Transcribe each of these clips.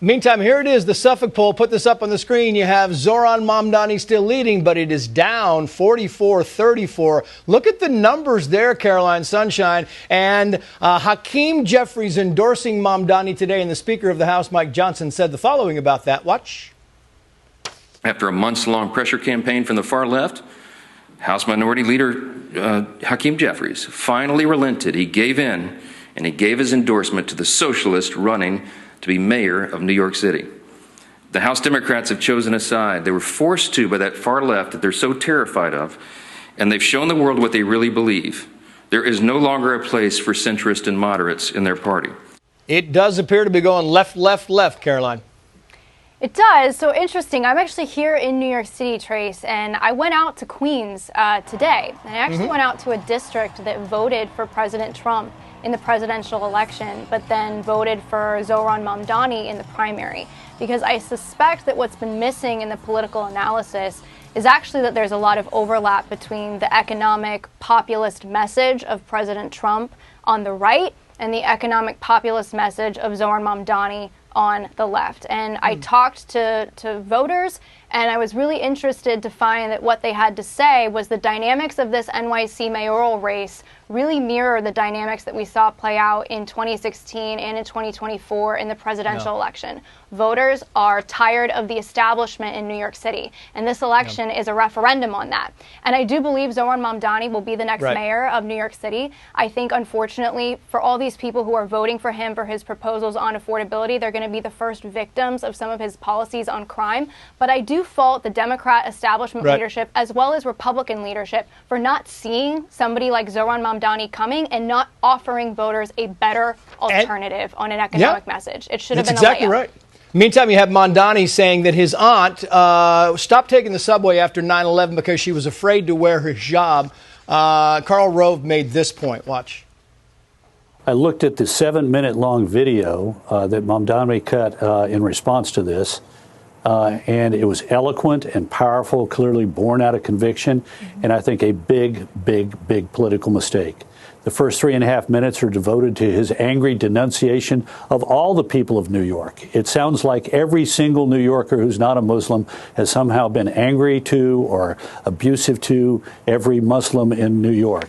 Meantime, here it is, the Suffolk poll. Put this up on the screen. You have Zohran Mamdani still leading, but it is down 44-34. Look at the numbers there, Caroline Sunshine. And Hakeem Jeffries endorsing Mamdani today, and the Speaker of the House, Mike Johnson, said the following about that. Watch. After a months-long pressure campaign from the far left, House Minority Leader Hakeem Jeffries finally relented. He gave in, and he gave his endorsement to the socialist running to be mayor of New York City. The House Democrats have chosen a side. They were forced to by that far left that they're so terrified of, and they've shown the world what they really believe. There is no longer a place for centrists and moderates in their party. It does appear to be going left, left, left, Caroline. It does. So interesting. I'm actually here in New York City, Trace, and I went out to Queens today. And I actually went out to a district that voted for President Trump in the presidential election, but then voted for Zohran Mamdani in the primary. Because I suspect that what's been missing in the political analysis is actually that there's a lot of overlap between the economic populist message of President Trump on the right and the economic populist message of Zohran Mamdani on the left. And I talked to voters, and I was really interested to find that what they had to say was the dynamics of this NYC mayoral race really mirror the dynamics that we saw play out in 2016 and in 2024 in the presidential election. Voters are tired of the establishment in New York City, and this election is a referendum on that. And I do believe Zohran Mamdani will be the next mayor of New York City. I think, unfortunately, for all these people who are voting for him for his proposals on affordability, they're going to be the first victims of some of his policies on crime. But I do fault the Democrat establishment leadership as well as Republican leadership for not seeing somebody like Zohran Mamdani coming and not offering voters a better alternative on an economic message. It should have been exactly right. Meantime, you have Mamdani saying that his aunt stopped taking the subway after 9/11 because she was afraid to wear her hijab. Karl Rove made this point. Watch. I looked at the 7-minute long video that Mamdani cut in response to this, and it was eloquent and powerful, clearly born out of conviction, and I think a big, big, big political mistake. The first 3.5 minutes are devoted to his angry denunciation of all the people of New York. It sounds like every single New Yorker who's not a Muslim has somehow been angry to or abusive to every Muslim in New York.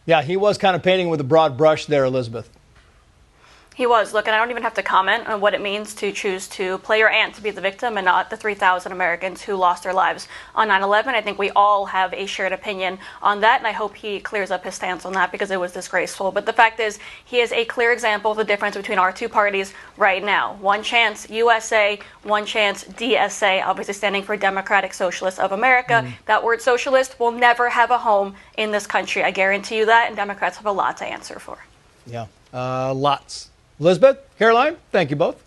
Yeah, he was kind of painting with a broad brush there, Elizabeth. He was. Look, and I don't even have to comment on what it means to choose to play your aunt to be the victim and not the 3,000 Americans who lost their lives on 9/11. I think we all have a shared opinion on that, and I hope he clears up his stance on that because it was disgraceful. But the fact is, he is a clear example of the difference between our two parties right now. One chance U.S.A., one chance D.S.A., obviously standing for Democratic Socialists of America. That word socialist will never have a home in this country. I guarantee you that, and Democrats have a lot to answer for. Yeah, lots. Elizabeth, Caroline, thank you both.